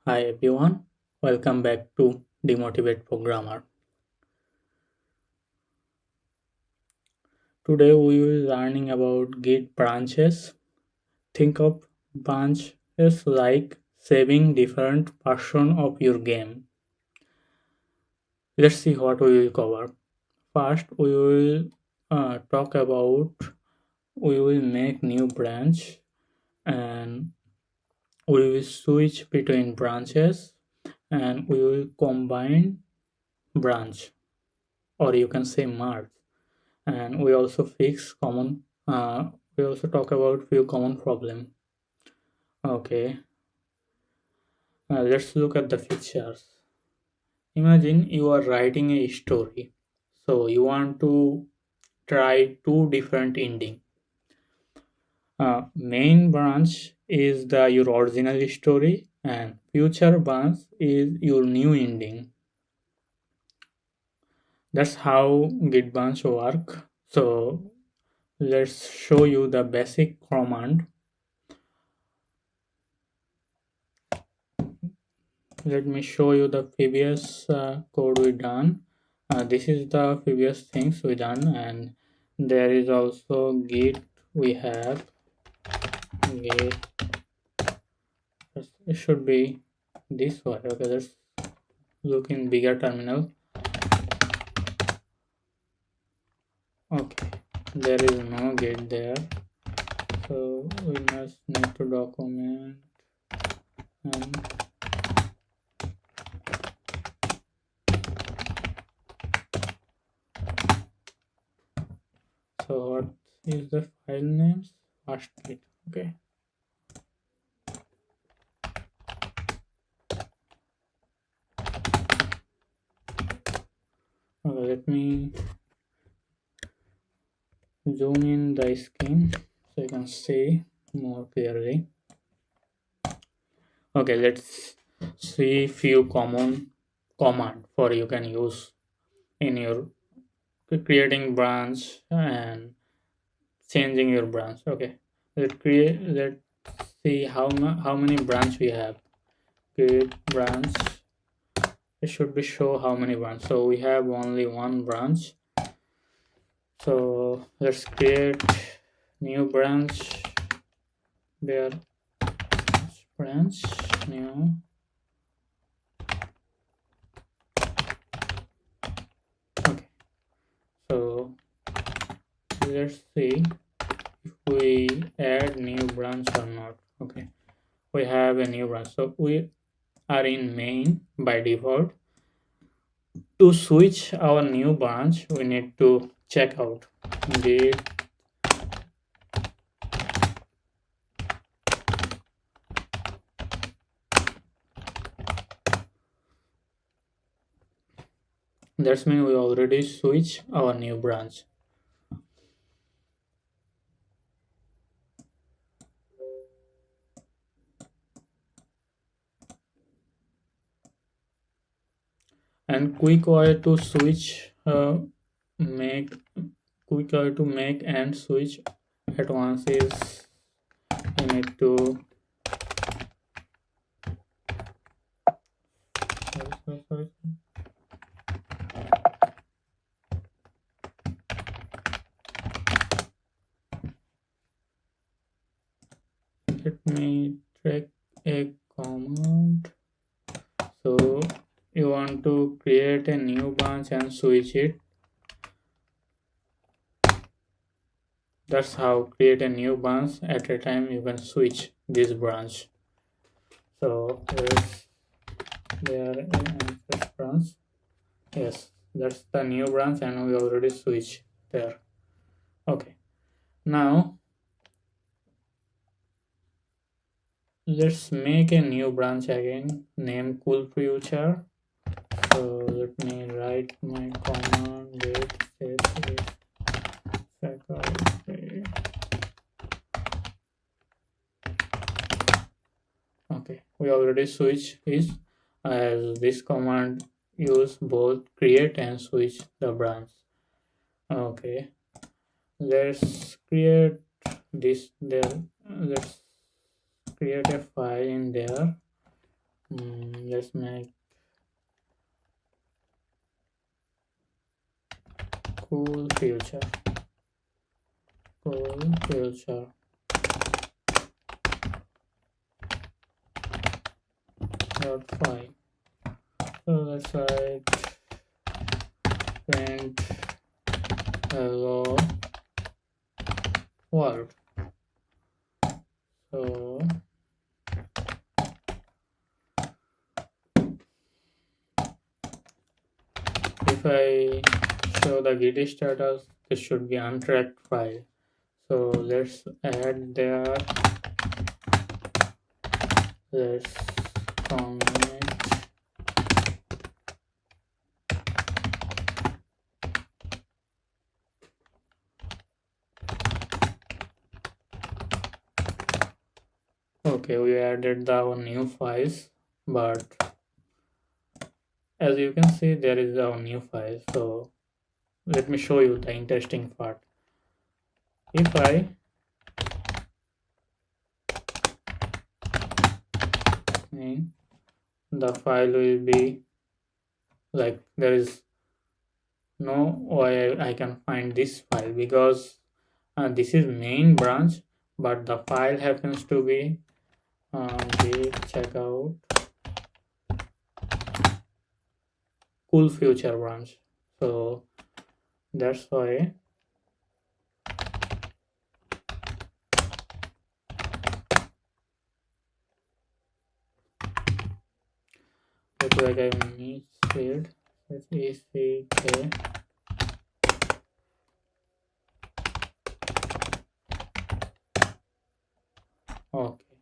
Hi everyone, welcome back to Demotivate Programmer. Today we will learning about Git branches. Think of branches like saving different version of your game. Let's see what we will cover. First, we will talk about we will make new branch and we will switch between branches and we will combine branch or you can say merge. And we also fix common we also talk about few common problem. Okay, let's look at the features. Imagine you are writing a story, so you want to try two different ending. Main branch is the your original story and future branch is your new ending. That's how git branch work. So let's show you the basic command. Let me show you the previous code we done. This is the previous things we done, and there is also git. We have git. It should be this one. Okay, let's look in bigger terminal. Okay, there is no git there, so we must need to document and so what is the file names? First git. Okay. Let me zoom in the screen so you can see more clearly. Okay, let's see few common command for you can use in your creating branch and changing your branch. Okay, let's see how many branch we have. Create branch. It should be show how many branch. So we have only one branch. So let's create new branch. There branch new. Okay, so let's see if we add new branch or not. Okay, we have a new branch, so we are in main by default. To switch our new branch we need to check out git that's mean we already switch our new branch. And quick way to switch make quick way to make and switch at once is you need to sorry. Let me track a command. So you want to create a new branch and switch it. That's how create a new branch at a time you can switch this branch. So there's there and first branch. Yes, that's the new branch and we already switch there. Okay, now let's make a new branch again, name cool future. So let me write my command git set is faculty. Okay, we already switch is as this command use both create and switch the branch. Okay, let's create this there. Let's create a file in there. Let's make cool future. Cool future. Dot file. So let's write print hello world. So if I show the git status, this should be untracked file. So let's add there. Let's comment. Okay, we added the new files, but as you can see, there is a new file. So let me show you the interesting part. If I the file will be like there is no way I can find this file because this is main branch, but the file happens to be git checkout cool future branch. So that's why looks like I misspelled. That's ACK. Okay,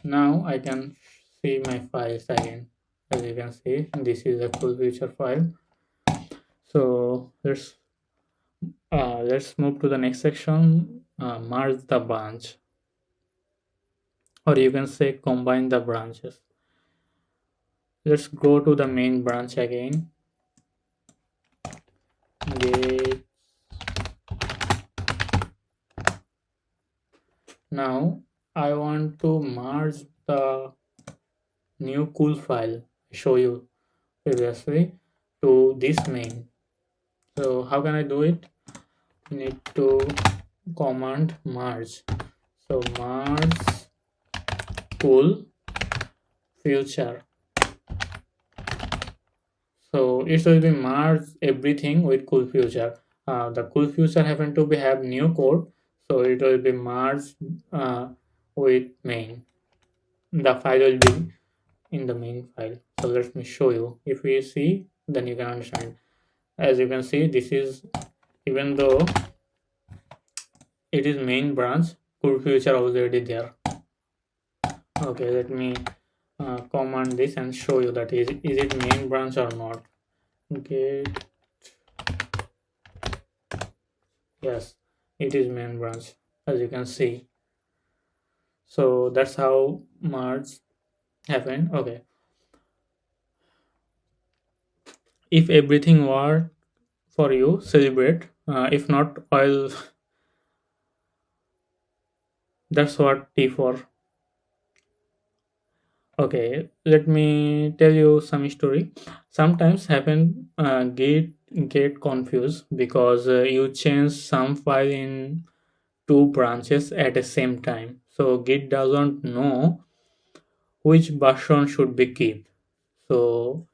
now I can see my files again. As you can see, this is a cool future file. So let's move to the next section. Merge the branch, or you can say combine the branches. Let's go to the main branch again. Git. Now I want to merge the new cool file I show you previously to this main. So how can I do it? We need to command merge. So merge cool future. So it will be merge everything with cool future. The cool future happen to be have new code, so it will be merged with main. The file will be in the main file. So let me show you. If we see, then you can understand. As you can see, this is, even though it is main branch, cool future already there. Okay, let me command this and show you that is it main branch or not. Okay, yes, it is main branch, as you can see. So that's how merge happened. Okay, if everything worked for you, celebrate. If not, I'll that's what T for. Okay, let me tell you some story. Sometimes happen get confused because you change some file in two branches at the same time. So Git doesn't know which version should be kept. So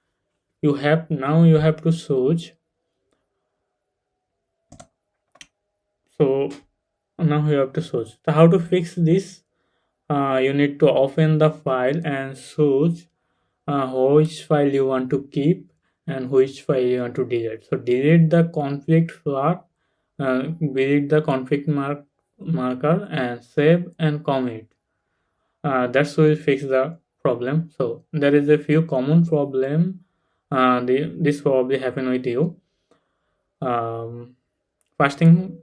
you have to switch. So now you have to switch. So how to fix this? You need to open the file and choose which file you want to keep and which file you want to delete. So delete the conflict flag, delete the conflict marker and save and commit. That will fix the problem. So there is a few common problem. This probably happen with you. Um, First thing,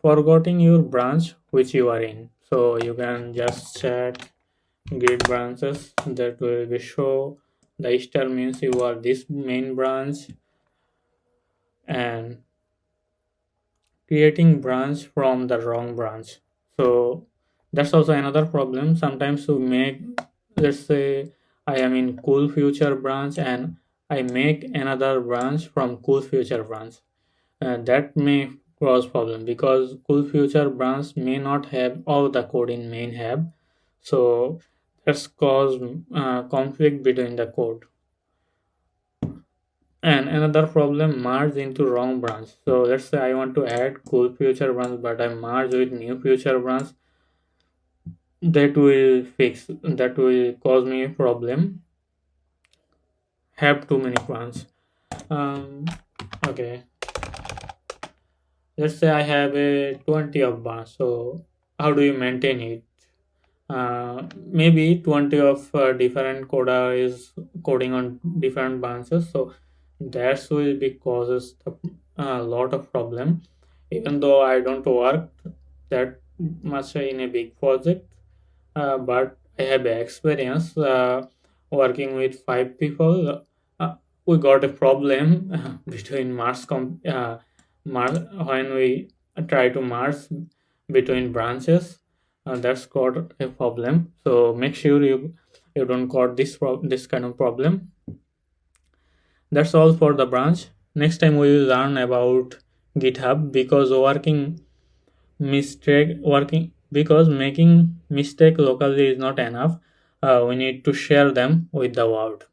forgetting your branch which you are in. So you can just check grid branches that will be show the star means you are this main branch, and creating branch from the wrong branch. So that's also another problem. Sometimes we make, let's say, I am in cool future branch and I make another branch from cool future branch. That may cause problem because cool future branch may not have all the code in main have, so that's cause conflict between the code. And another problem, merge into wrong branch. So let's say I want to add cool future branch but I merge with new future branch. That will cause me a problem. Have too many branches. um okay, let's say I have a 20 of branch. So how do you maintain it? Maybe 20 of different coda is coding on different branches, so that will be causes a lot of problem. Even though I don't work that much in a big project, but I have experience working with 5 people. We got a problem between when we try to merge between branches. That's got a problem. So make sure you don't got this kind of problem. That's all for the branch. Next time we will learn about GitHub because making mistake locally is not enough. We need to share them with the world.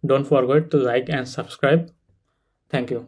Don't forget to like and subscribe. Thank you.